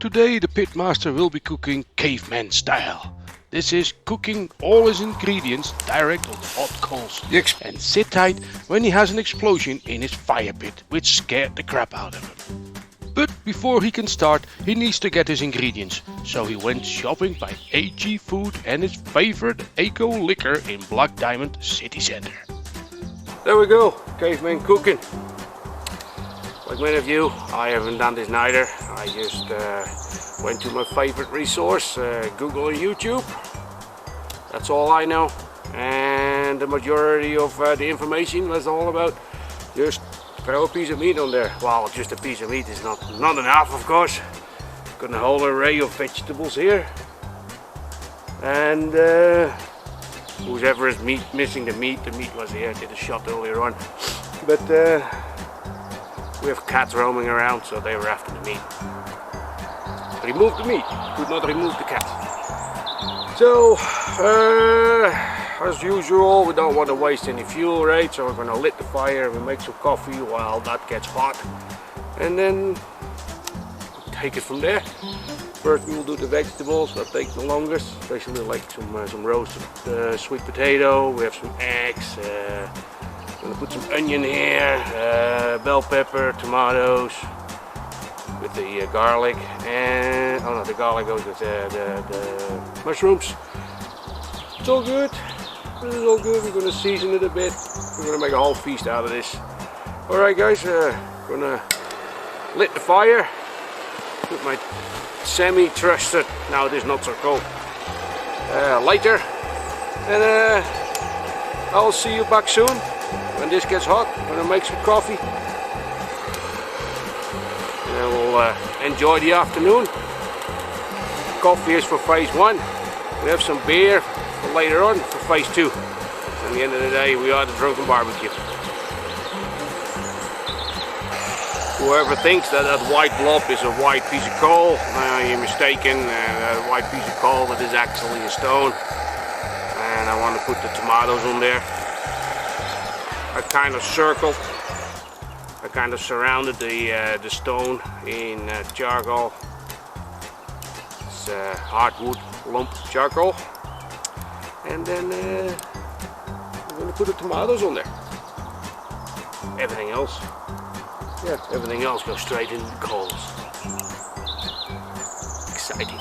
Today the pitmaster will be cooking caveman style. This is cooking all his ingredients direct on the hot coals and sit tight when he has an explosion in his fire pit which scared the crap out of him. But before he can start he needs to get his ingredients, so he went shopping by AG Food and his favorite Eco Liquor in Black Diamond City Center. There we go, caveman cooking. Like many of you, I haven't done this neither. I just went to my favorite resource, Google and YouTube. That's all I know. And the majority of the information was all about just throw a piece of meat on there. Well, just a piece of meat is not enough, of course. Got a whole array of vegetables here. And whoever is missing the meat was here. I did a shot earlier on. But we have cats roaming around, so they were after the meat. Remove the meat, could not remove the cat. So, as usual, we don't want to waste any fuel, right? So we're going to lit the fire and we make some coffee while that gets hot. And then take it from there. First we will do the vegetables, that takes the longest. Especially like some roasted sweet potato, we have some eggs. I'm gonna put some onion here, bell pepper, tomatoes, with the garlic, and oh no, the garlic goes with the mushrooms. It's all good. This is all good. We're gonna season it a bit. We're gonna make a whole feast out of this. All right, guys. Gonna lit the fire with my semi-trusted. Now it is not so cold. Lighter, and I'll see you back soon. When this gets hot, I'm gonna make some coffee. And then we'll enjoy the afternoon. Coffee is for phase 1. We have some beer for later on for phase 2. At the end of the day, we are the Drunken barbecue. Whoever thinks that white blob is a white piece of coal, you're mistaken. That white piece of coal, that is actually a stone. And I want to put the tomatoes on there. I kind of circled, I kind of surrounded the stone in charcoal. It's hardwood lump charcoal. And then I'm going to put the tomatoes on there. Everything else goes straight into the coals. Exciting.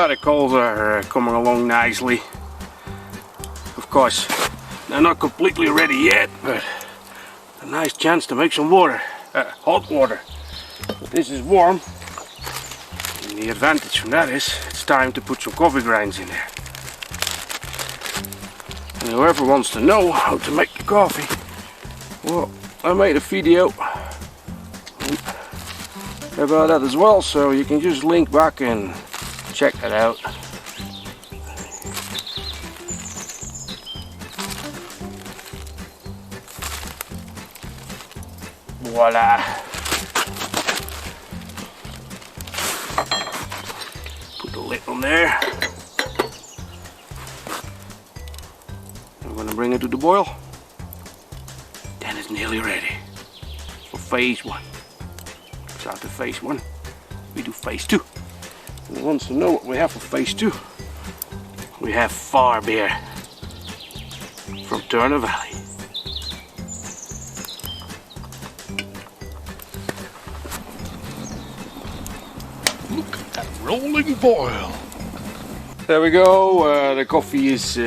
The coals are coming along nicely. Of course, they're not completely ready yet, but a nice chance to make some water, hot water. But this is warm, and the advantage from that is it's time to put some coffee grinds in there. And whoever wants to know how to make the coffee, well, I made a video about that as well, so you can just link back and check that out. Voila! Put the lid on there. I'm gonna bring it to the boil. Then it's nearly ready for phase 1. So after phase 1, we do phase 2. Who wants to know what we have for phase 2? We have far beer from Turner Valley. Look at that rolling boil. There we go. The coffee has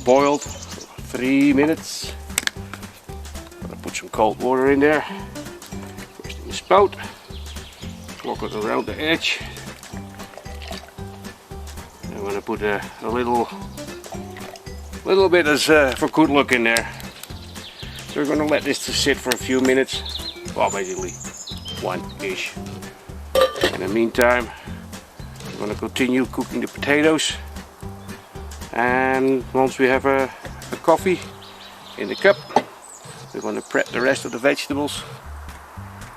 boiled for 3 minutes. I'm gonna put some cold water in there. First in the spout. Walk it around the edge. I'm going to put a little little bit as for good look in there. So we're going to let this to sit for a few minutes. Well, basically one-ish. In the meantime, we're going to continue cooking the potatoes, and once we have a coffee in the cup, we're going to prep the rest of the vegetables,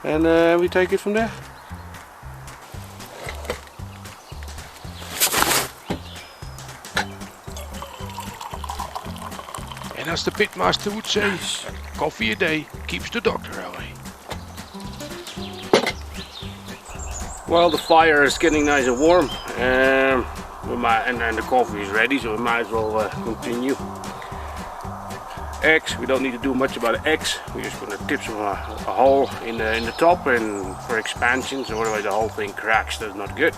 and we take it from there. And as the pitmaster would say, coffee a day keeps the doctor away. Well, the fire is getting nice and warm, and the coffee is ready, so we might as well continue. Eggs, we don't need to do much about the eggs. We're just going to tip some a hole in the top and for expansion, so otherwise the whole thing cracks. That's not good.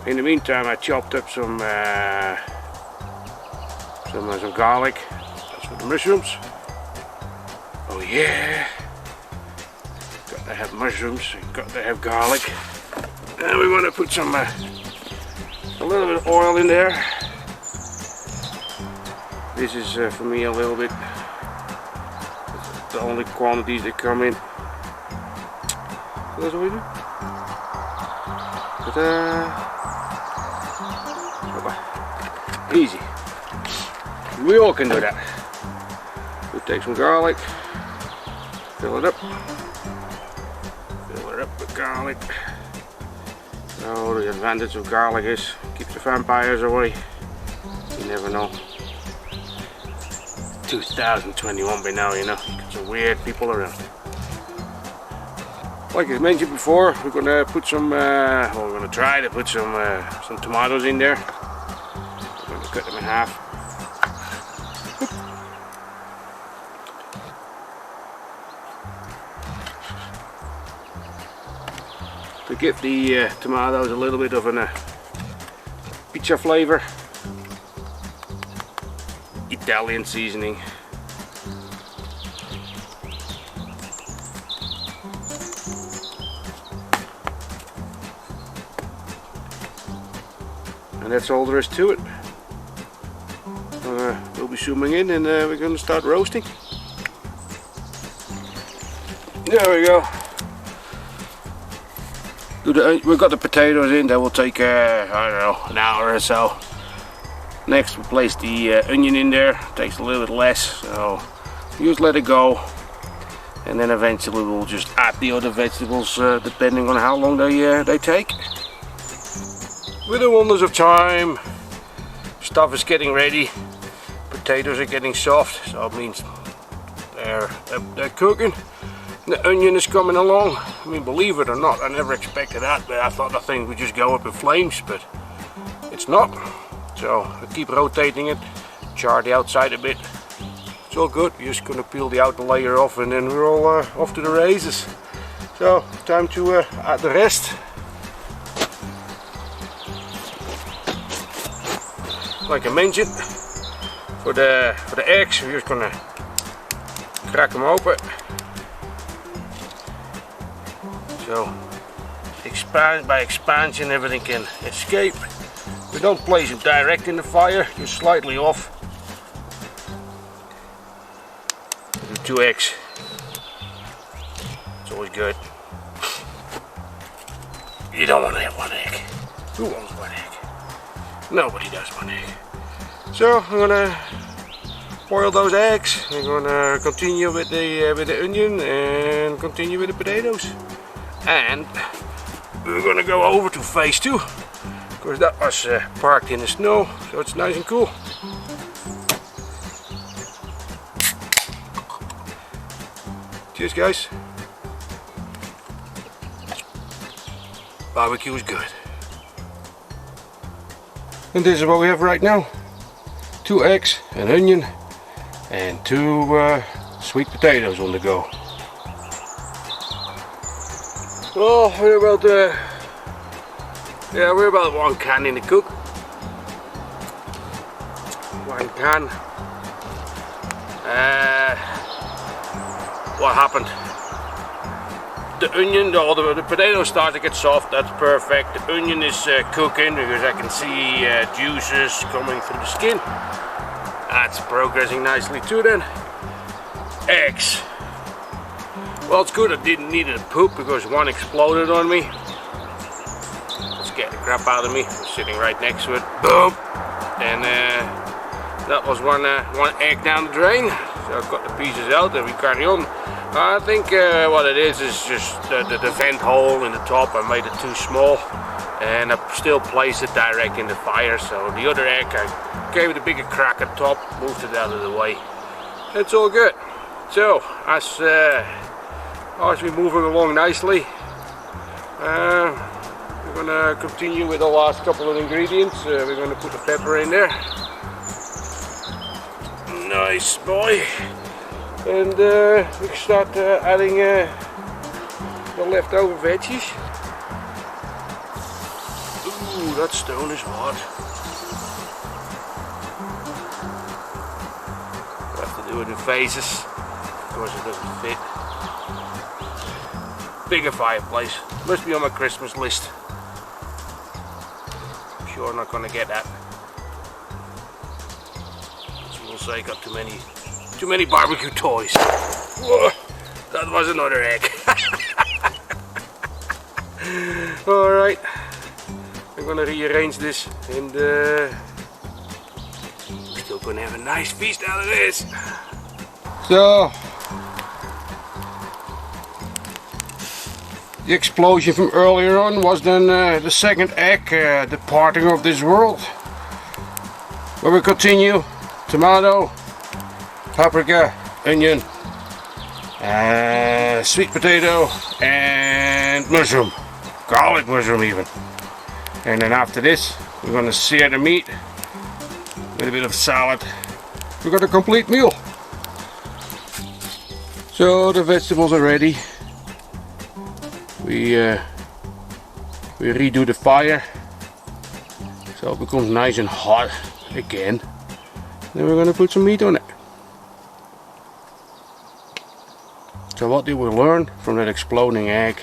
In the meantime, I chopped up some garlic. That's for the mushrooms. Oh yeah, got to have mushrooms. Got to have garlic. And we want to put some a little bit of oil in there. This is for me a little bit the only quantities that come in. So that's what we do. Easy. We all can do that. We take some garlic, fill it up with garlic. Oh, the advantage of garlic is keeps the vampires away. You never know. 2021 by now, you know, got some weird people around. Like I mentioned before, we're gonna put some, we're gonna try to put some tomatoes in there. We're gonna cut them in half. To give the tomatoes a little bit of a pizza flavor. Italian seasoning. And that's all there is to it. We'll be zooming in, and we're going to start roasting. There we go. We've got the potatoes in. That will take I don't know, an hour or so. Next, we'll place the onion in there. Takes a little bit less, so you just let it go, and then eventually we'll just add the other vegetables depending on how long they take. With the wonders of time, stuff is getting ready. Potatoes are getting soft, so it means they're cooking. The onion is coming along. I mean, believe it or not, I never expected that. But I thought the thing would just go up in flames, but it's not. So I keep rotating it, char the outside a bit. It's all good. We're just gonna peel the outer layer off, and then we're all off to the races. So time to add the rest. Like I mentioned, for the eggs, we're just gonna crack them open. So by expansion, everything can escape. We don't place them direct in the fire, just slightly off. We do 2 eggs. It's always good. You don't want to have 1 egg. Who wants 1 egg? Nobody does 1 egg. So I'm gonna boil those eggs. We're gonna continue with the onion and continue with the potatoes. And we're gonna go over to phase 2. Because that was parked in the snow, so it's nice and cool. Cheers, guys. Barbecue is good. And this is what we have right now. 2 eggs, an onion, and 2 sweet potatoes on the go. Oh, we're about 1 can in the cook. 1 can. What happened? The onion, the potatoes start to get soft. That's perfect. The onion is cooking because I can see juices coming through the skin. That's progressing nicely too. Then eggs. Well, it's good I didn't need to poop because one exploded on me. It scared the crap out of me. I was sitting right next to it. Boom! And that was one egg down the drain. So I got the pieces out and we carry on. I think what it is just the vent hole in the top. I made it too small. And I still placed it direct in the fire. So the other egg, I gave it a bigger crack at top. Moved it out of the way. It's all good. So, as we're moving along nicely, we're going to continue with the last couple of ingredients. We're going to put the pepper in there. Nice boy. And we can start adding the leftover veggies. Ooh, that stone is hot. We'll have to do it in phases. Of course it doesn't fit. Bigger fireplace. Must be on my Christmas list. I'm sure I'm not gonna get that. As we'll say, got too many barbecue toys. Whoa, that was another egg. Alright. I'm gonna rearrange this and we're still gonna have a nice feast out of this. So the explosion from earlier on was then the second egg departing of this world. But we continue. Tomato, paprika, onion, sweet potato and mushroom. Garlic mushroom even. And then after this we're going to sear the meat with a bit of salad. We got a complete meal. So the vegetables are ready. We redo the fire so it becomes nice and hot again. Then we're going to put some meat on it. So what did we learn from that exploding egg?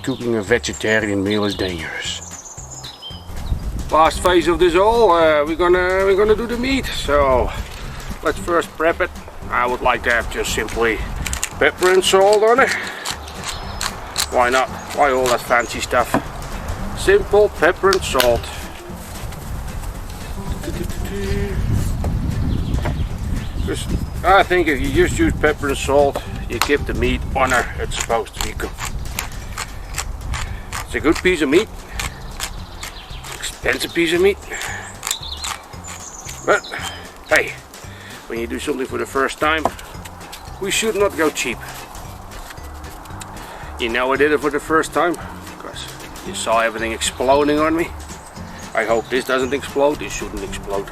Cooking a vegetarian meal is dangerous. Last phase of this all, we're gonna do the meat. So let's first prep it. I would like to have just simply pepper and salt on it. Why not? Why all that fancy stuff? Simple pepper and salt. Just, I think if you just use pepper and salt, you give the meat honor it's supposed to be cooked. It's a good piece of meat. Expensive piece of meat. But hey, when you do something for the first time, we should not go cheap. You know I did it for the first time because you saw everything exploding on me. I hope this doesn't explode. This shouldn't explode.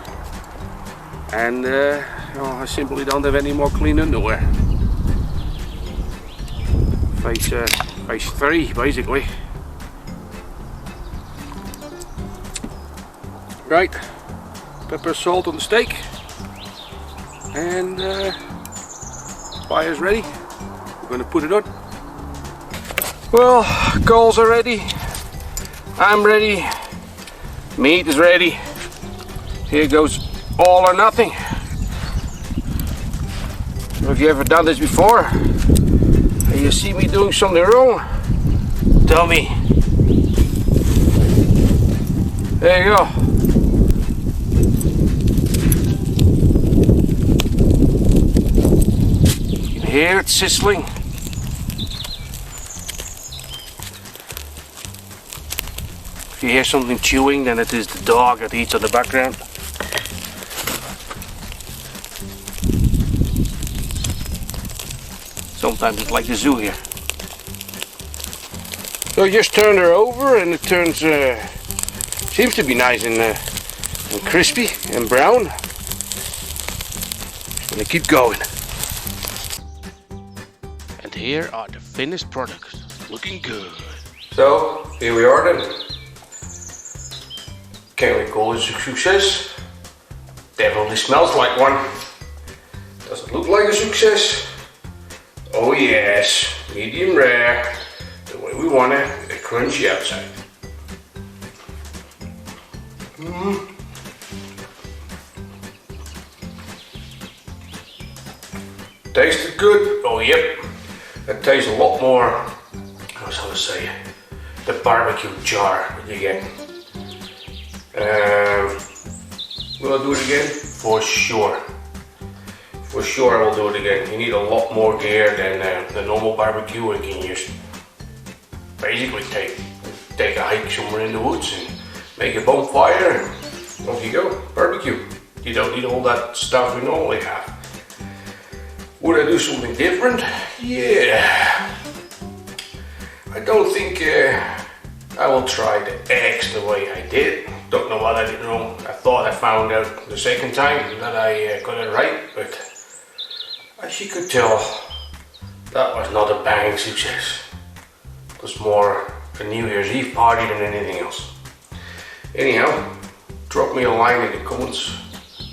And I simply don't have any more clean underwear. Phase 3 basically. Right, pepper, salt on the steak, and fire's ready. We're going to put it on. Well, coals are ready. I'm ready. Meat is ready. Here goes all or nothing. Have you ever done this before? And you see me doing something wrong? Tell me. There you go. You can hear it sizzling. If you hear something chewing, then it is the dog that eats on the background. Sometimes it's like the zoo here. So you just turn her over and it turns, seems to be nice and crispy and brown. Just gonna keep going. And here are the finished products, looking good. So, here we are then. Can we call this a success? Definitely smells like one. Does it look like a success? Oh yes, medium rare, the way we want it, with a crunchy outside. tasted good. Oh yep, it tastes a lot more, I was gonna say, the barbecue char that you get. Will I do it again? For sure. For sure I will do it again. You need a lot more gear than the normal barbecue, and you can just basically take a hike somewhere in the woods and make a bonfire and off you go, barbecue. You don't need all that stuff we normally have. Would I do something different? Yeah. I don't think I will try the eggs the way I did. Don't know what I did wrong. I thought I found out the second time that I got it right, but as you could tell, that was not a bang success. It was more a New Year's Eve party than anything else. Anyhow, drop me a line in the comments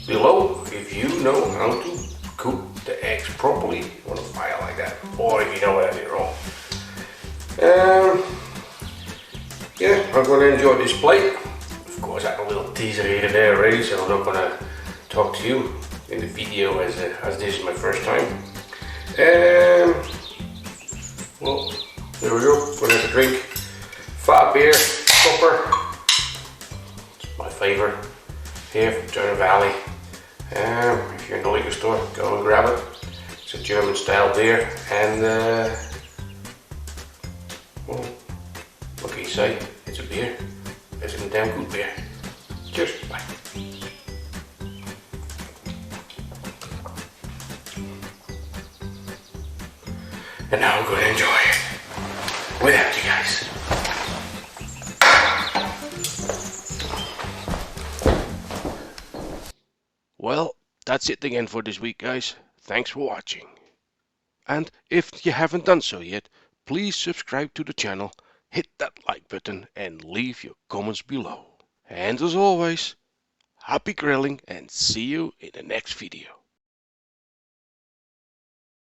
below if you know how to cook the eggs properly on a fire like that, or if you know what I did wrong. Yeah, I'm going to enjoy this plate. Of course, I have a little teaser here and there already, so I'm not going to talk to you in the video as this is my first time. Well, there we go. Going to have a drink. Fat beer, copper. It's my favorite here from Turner Valley. If you're in the liquor store, go and grab it. It's a German style beer, and well, what can you say? It's a beer. It's a damn good beer. Cheers. Bye. And now I'm going to enjoy it without you guys. Well, that's it again for this week, guys. Thanks for watching. And if you haven't done so yet, please subscribe to the channel, hit that like button and leave your comments below. And as always, happy grilling and see you in the next video.